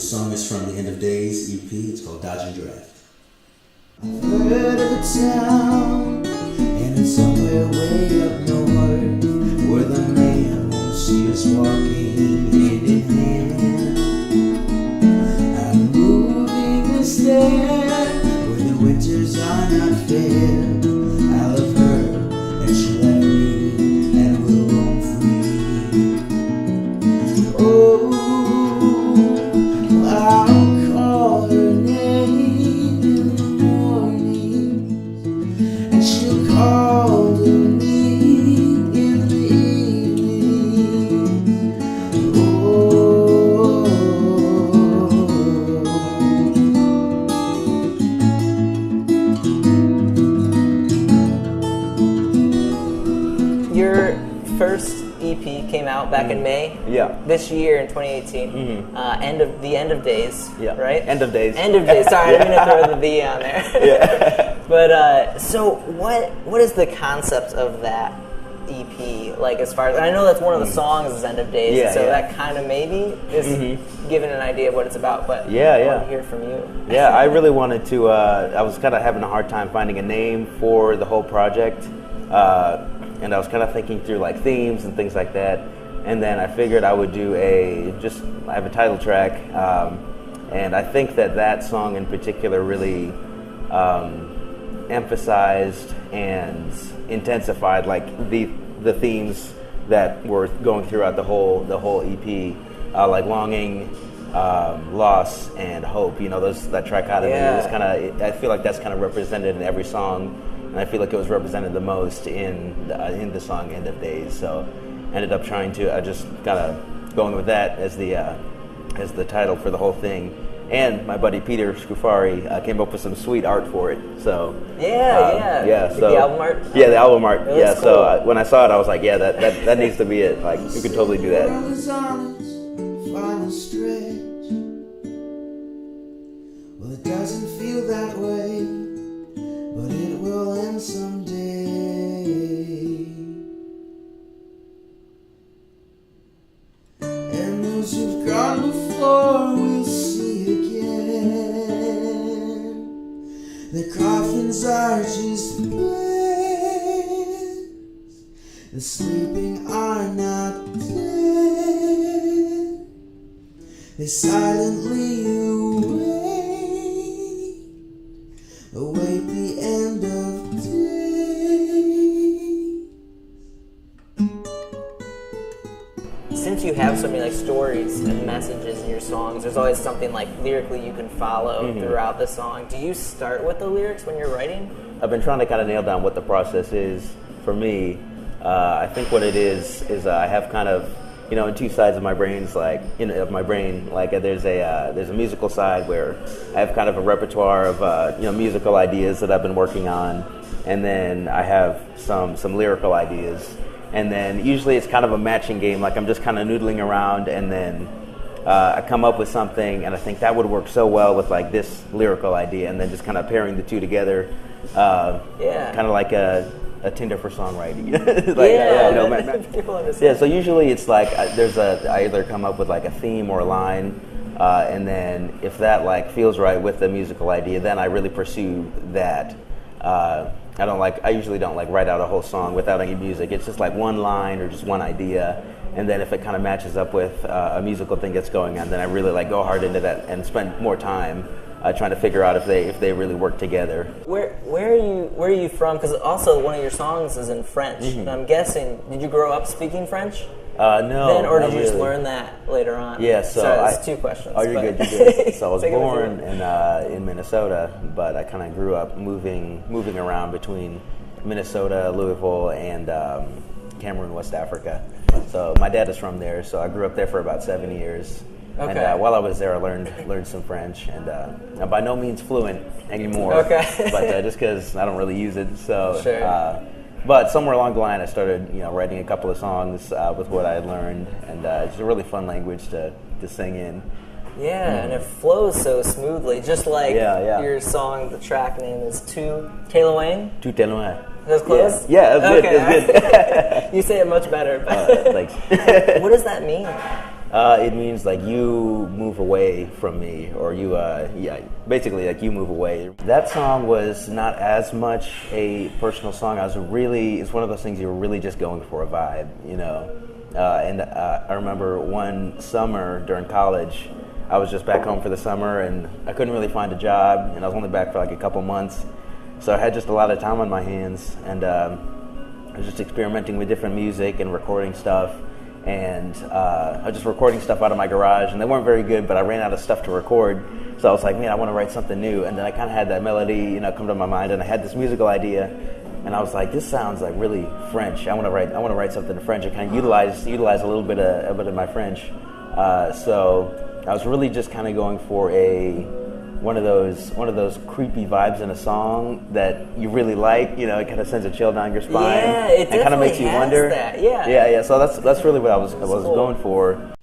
song is from the End of Days EP. It's called Dodging Draft. I've heard of a town, and it's somewhere way up north, where the man won't see us walking hand in hand. I'm moving this there, where the winters are not fair. I'll have heard that she left me and will roam free. Oh, I'll call her name in the morning, and she'll call to me in the evening. Oh, Your first EP came out back in May. Yeah. This year in 2018. End of days. Yeah. Right. End of days. End of days. Sorry, I didn't mean to throw the B on there. Yeah. But so what is the concept of that EP like? As far as I know, that's one of the songs is End of Days. Yeah, so yeah. that kind of maybe is giving an idea of what it's about. But Yeah, I yeah. want to hear from you. Yeah, I really wanted to. I was kind of having a hard time finding a name for the whole project, and I was kind of thinking through like themes and things like that. And then I figured I would do I have a title track, and I think that song in particular really emphasized and intensified like the themes that were going throughout the whole EP, like longing, loss, and hope. You know, that trichotomy Yeah. is kind of. I feel like that's kind of represented in every song, and I feel like it was represented the most in the song "End of Days." So, ended up trying to just kind of going with that as the title for the whole thing. And my buddy Peter Scufari came up with some sweet art for it. So Yeah. yeah. Like So the album art. yeah, the album art. It Yeah. looks So cool. when I saw it, I was like, yeah, that needs to be it. Like, you could totally do that. World is on its final stretch. Well, it doesn't feel that way, but it will end someday. And those who've gone before we'll see again. Their coffins are just plans. The sleeping are not dead. They silently await the end of day. Since you have so many like stories and messages in your songs, there's always something like lyrically you can follow throughout the song. Do you start with the lyrics when you're writing? I've been trying to kind of nail down what the process is for me. I think what it is I have kind of, you know, in two sides of my brains, like, you know, of my brain, like there's a musical side where I have kind of a repertoire of musical ideas that I've been working on, and then I have some lyrical ideas, and then usually it's kind of a matching game. Like, I'm just kind of noodling around, and then I come up with something, and I think that would work so well with like this lyrical idea, and then just kind of pairing the two together, kind of like a Tinder for songwriting. People understand. Yeah, so usually it's like I either come up with like a theme or a line, and then if that like feels right with the musical idea, then I really pursue that. I usually don't like write out a whole song without any music. It's just like one line or just one idea, and then if it kind of matches up with a musical thing that's going on, then I really like go hard into that and spend more time trying to figure out if they really work together. Where are you from? Because also one of your songs is in French. And I'm guessing, did you grow up speaking French? No. Then, or did not you just really. learn that later on? Yeah, so Sorry, that's two questions. Oh, you're but- good. You're good. So I was Take it with born you. in Minnesota, but I kind of grew up moving around between Minnesota, Louisville, and Cameroon, West Africa. So my dad is from there, so I grew up there for about 7 years. Okay. And while I was there, I learned some French, and I'm by no means fluent anymore. Okay. But just because I don't really use it, so. Sure. But somewhere along the line, I started, writing a couple of songs with what I had learned, and it's a really fun language to sing in. Yeah, and it flows so smoothly, just like your song. The track name is Tu T'es loin. Tu t'es loin. That's close? Yeah, that's okay. good. That's good. You say it much better. But Thanks. what does that mean? It means like you move away from me, or you, basically like you move away. That song was not as much a personal song. It's one of those things you were really just going for a vibe, you know. I remember one summer during college, I was just back home for the summer and I couldn't really find a job, and I was only back for like a couple months. So I had just a lot of time on my hands, and I was just experimenting with different music and recording stuff. And I was just recording stuff out of my garage, and they weren't very good, but I ran out of stuff to record. So I was like, man, I want to write something new. And then I kind of had that melody, you know, come to my mind, and I had this musical idea, and I was like, this sounds like really French. I want to write something in French and kind of utilize a little bit of my French. So I was really just kind of going for one of those creepy vibes in a song that you really like. You know, it kind of sends a chill down your spine. Yeah, it and kind of makes you wonder. That. Yeah. So that's really what I was cool. Going for.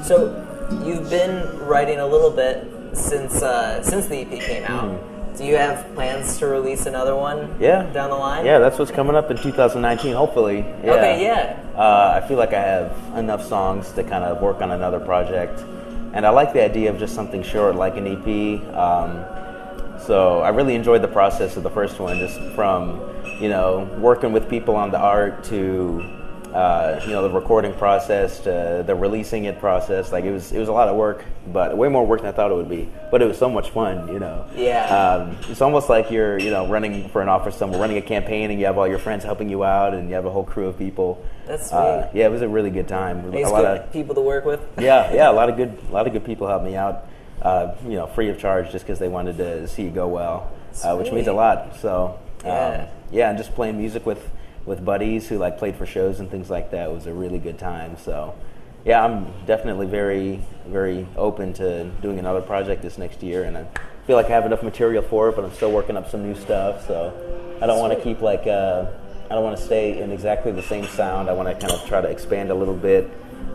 So you've been writing a little bit since the EP came out. Mm-hmm. Do you have plans to release another one? Down the line? Yeah, that's what's coming up in 2019. Hopefully. Yeah. Okay. Yeah. I feel like I have enough songs to kind of work on another project, and I like the idea of just something short like an EP. So I really enjoyed the process of the first one, just from, you know, working with people on the art to, you know, the recording process to the releasing it process. Like it was a lot of work, but way more work than I thought it would be. But it was so much fun, you know. Yeah. It's almost like you're, you know, running for an office somewhere, running a campaign, and you have all your friends helping you out, and you have a whole crew of people. That's sweet. Yeah, it was a really good time. A lot of people to work with. Yeah, a lot of good people helped me out. You know, free of charge, just because they wanted to see it go well, which means a lot. So, and just playing music with buddies who like played for shows and things like that was a really good time. So, yeah, I'm definitely very, very open to doing another project this next year, and I feel like I have enough material for it, but I'm still working up some new stuff. So, I don't want to keep I don't want to stay in exactly the same sound. I want to kind of try to expand a little bit.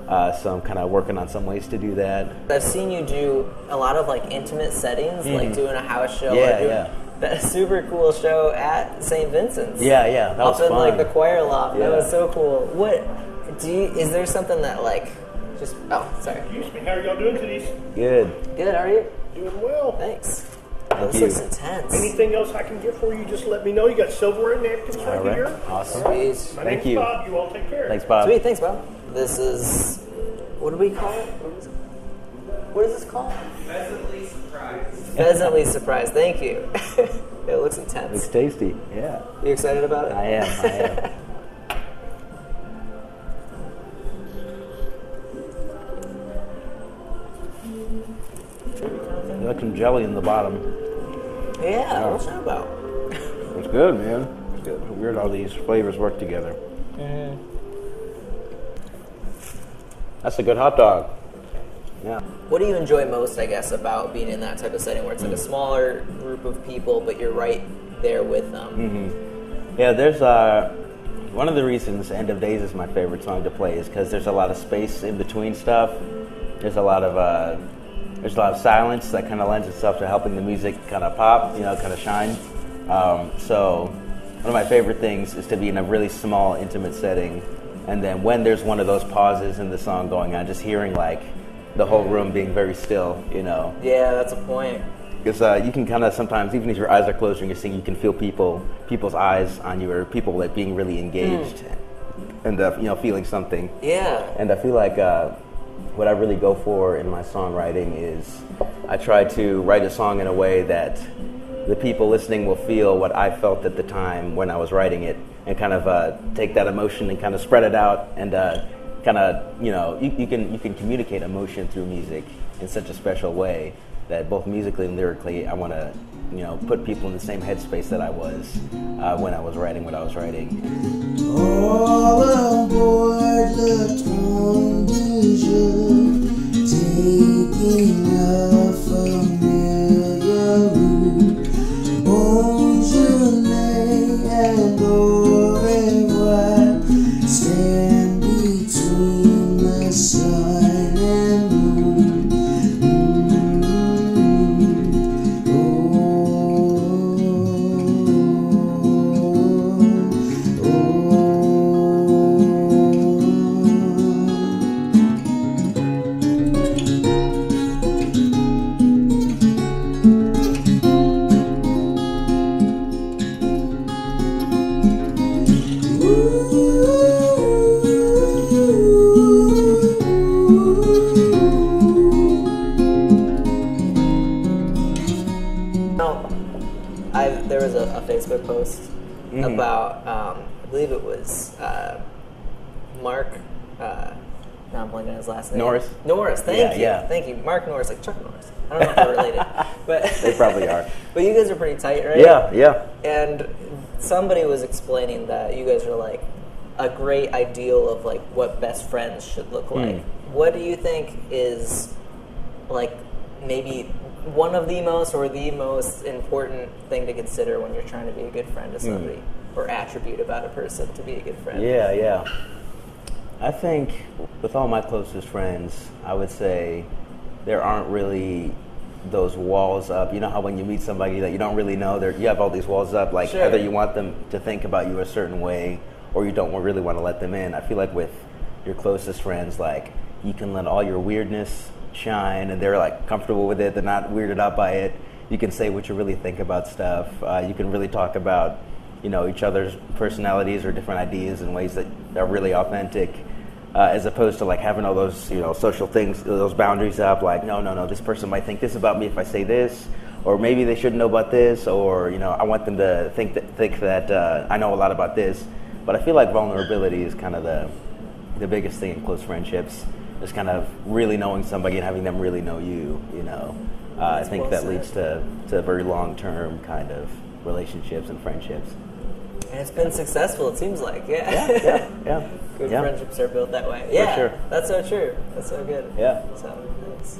So I'm kind of working on some ways to do that. I've seen you do a lot of like intimate settings, like doing a house show. That super cool show at St. Vincent's. Yeah, that was fun. Up in like the choir loft. Yeah. That was so cool. Is there something that like, sorry. Excuse me, how are y'all doing today? Good. Good, how are you? Doing well. Thanks. Thank This you. looks intense. Anything else I can get for you, just let me know. You got silverware and napkins All right. here. Awesome. Sweet. My Thank name's you. Bob. You all take care. Thanks, Bob. Sweet, thanks, Bob. This is, what do we call it? What is this called? Pleasantly surprised. Pleasantly surprised. Thank you. It looks It's intense. tasty. Yeah. You excited about it? I am. You like some jelly in the bottom. Yeah, what's that about? It's good, man. It's good. It's weird how these flavors work together. Mm-hmm. That's a good hot dog. Yeah. What do you enjoy most, I guess, about being in that type of setting where it's like a smaller group of people, but you're right there with them? Mm-hmm. Yeah, there's one of the reasons End of Days is my favorite song to play is because there's a lot of space in between stuff. There's a lot of silence that kind of lends itself to helping the music kind of pop, you know, kind of shine. So one of my favorite things is to be in a really small, intimate setting, and then when there's one of those pauses in the song going on, just hearing like the whole room being very still, you know. Yeah, that's a point. Because you can kind of sometimes, even if your eyes are closed when you're singing, you can feel people's eyes on you, or people like being really engaged and you know, feeling something. Yeah. And I feel like what I really go for in my songwriting is I try to write a song in a way that the people listening will feel what I felt at the time when I was writing it, and kind of take that emotion and kind of spread it out, and kind of, you know, you can communicate emotion through music in such a special way. that both musically and lyrically, I want to, put people in the same headspace that I was when I was writing what I was writing. All aboard the Confusion, taking a familiar route. Bonjour and au revoir, stand between the sun and moon. There was a Facebook post about, I believe it was Mark, now I'm blanking on his last name. Norris. Norris, thank you. Thank you. Mark Norris, like Chuck Norris. I don't know if they're related. But They probably are. But you guys are pretty tight, right? Yeah. And somebody was explaining that you guys are like a great ideal of like what best friends should look like. What do you think is like maybe one of the most or the most important thing to consider when you're trying to be a good friend to somebody, or attribute about a person to be a good friend? Yeah. I think with all my closest friends, I would say there aren't really those walls up. You know how when you meet somebody that you don't really know, you have all these walls up, like Sure. either you want them to think about you a certain way or you don't really want to let them in. I feel like with your closest friends, like you can let all your weirdness shine and they're like comfortable with it. They're not weirded out by it. You can say what you really think about stuff. You can really talk about, each other's personalities or different ideas in ways that are really authentic, as opposed to like having all those, social things, those boundaries up. Like, no, this person might think this about me if I say this, or maybe they shouldn't know about this, or I want them to think that I know a lot about this. But I feel like vulnerability is kind of the biggest thing in close friendships. Just kind of really knowing somebody and having them really know you, I think that leads to very long-term kind of relationships and friendships. And it's been successful, it seems like. Yeah. Good Yeah. friendships are built that way. Yeah, sure. That's so true. That's so good. Yeah. So, thanks.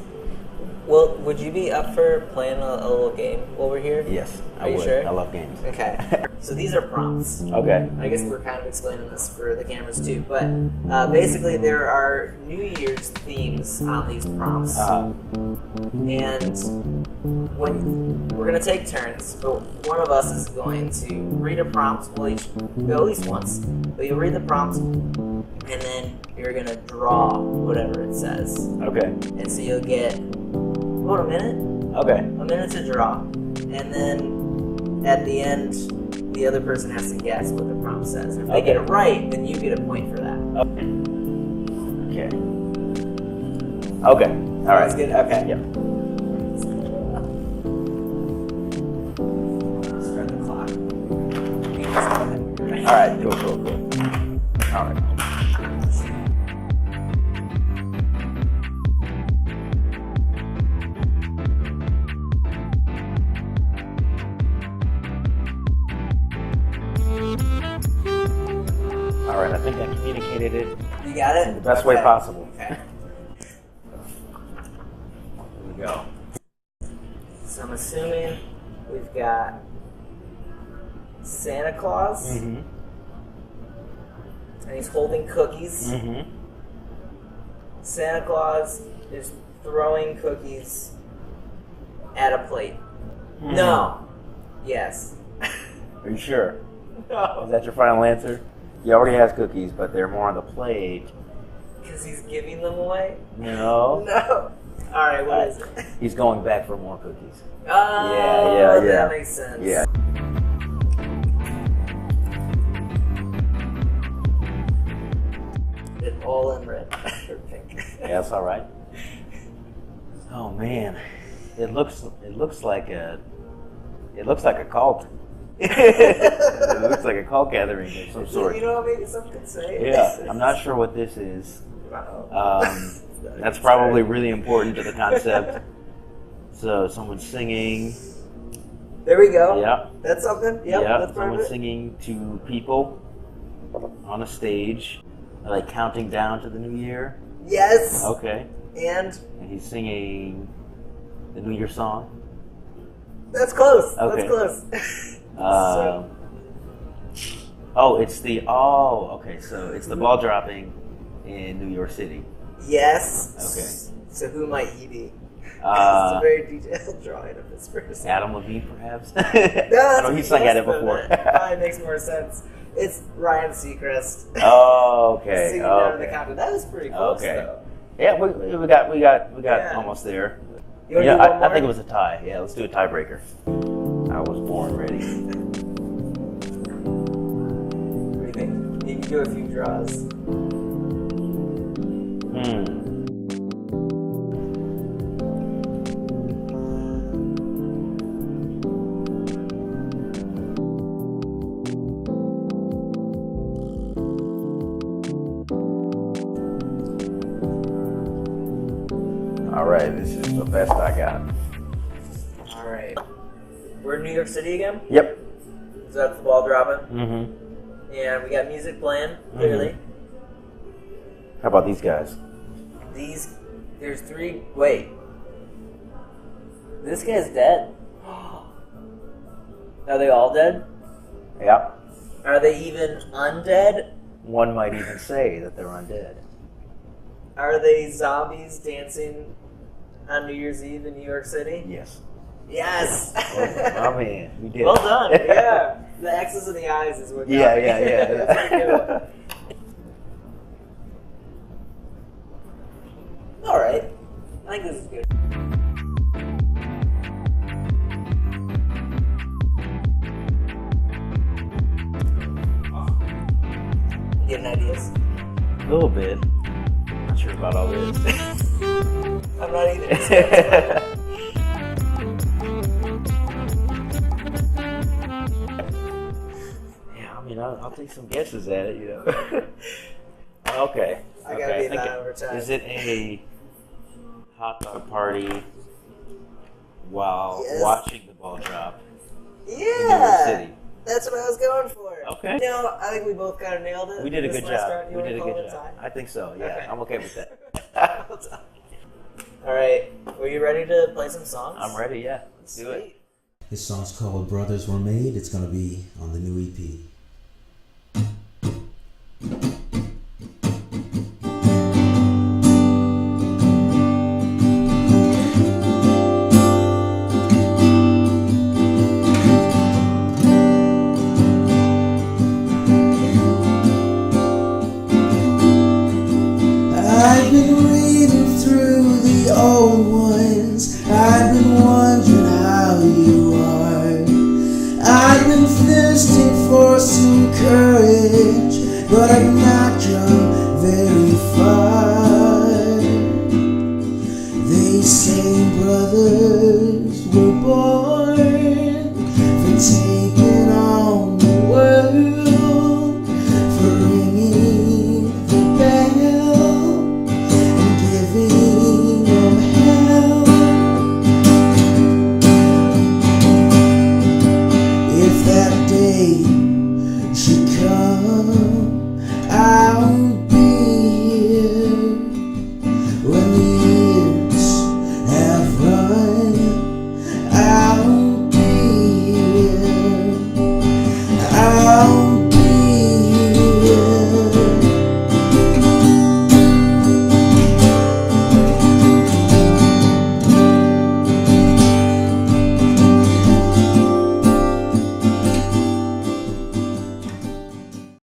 Well, would you be up for playing a little game while we're here? Yes, Are I you would. sure? I love games. Okay. So these are prompts. Okay. I guess we're kind of explaining this for the cameras too, but basically there are New Year's themes on these prompts. And when we're going to take turns, but one of us is going to read a prompt. We'll each go at least once. But you'll read the prompt, and then you're going to draw whatever it says. Okay. And so you'll get about a minute. Okay. A minute to draw. And then at the end, the other person has to guess what the prompt says. If they get it right, then you get a point for that. Okay. All right. That's good? Okay. Yeah. Start the clock. All right. Cool. All right. All right. I think I communicated it You got it? the best way possible. Okay. Here we go. So I'm assuming we've got Santa Claus, Mm-hmm. and he's holding cookies. Mm-hmm. Santa Claus is throwing cookies at a plate. Mm-hmm. No. Yes. Are you sure? No. Is that your final answer? He already has cookies, but they're more on the plate. Because he's giving them away? No. No. Alright, what is it? He's going back for more cookies. Oh, Yeah. that makes sense. Yeah. It's all in red or pink. Yeah, that's all right. Oh man, it looks like a cult. It looks like a cult gathering of some sort. You know, maybe some could say. Yeah, I'm not sure what this is. Wow. That's probably really important to the concept. So someone's singing. There we go. Yeah. That's something. Yep, Yeah. that's part of Someone's it. singing to people on a stage, like counting down to the new year. Yes. Okay. And And he's singing the New Year song. that's close. Okay. That's close. Okay, so it's the ball dropping in New York City. Yes. Okay. So who might he be? It's a Uh, very detailed drawing of this person. Adam Levine, perhaps. No, I that's know he sung at it close, before. but it probably makes more sense. It's Ryan Seacrest. Oh, okay. Singing down the Okay. countdown. That was pretty close, Okay. though. Yeah, we got Yeah. almost there. You want to Yeah, do one I more? think it was a tie. Yeah, let's do a tiebreaker. I was born ready. What do you think? You can do a few draws. All right, this is the best I got. All right. We're in New York City again. Yep. So that's the ball dropping. Mm-hmm. And we got music playing, clearly. How about these guys? There's three. Wait. This guy's dead. Are they all dead? Yep. Are they even undead? One might even say that they're undead. Are they zombies dancing on New Year's Eve in New York City? Yes. Yes! Oh man, we did. Well done, yeah. The X's and the I's is what got me. That's pretty good. Alright. I think this is good. You getting ideas? A little bit. Not sure about all this. I'm not either. Yeah, I mean, I'll take some guesses at it, you know. Okay. I gotta okay. be that over time. Is it a hot dog party while Yes. watching the ball drop in New York Yeah! City? That's what I was going for. Okay. No, I think we both kind of nailed it. We did a This good last job. round. You We wanna did a call good it a job. tie? I think so. Yeah, Okay. I'm okay with that. Well done. All right. Were you ready to play some songs? I'm ready. Yeah, let's do it. Sweet. This song's called Brothers Were Made. It's gonna be on the new EP. I've been reading through the old ones. I've been wondering how you are. I've been thirsting for some courage, but I'm not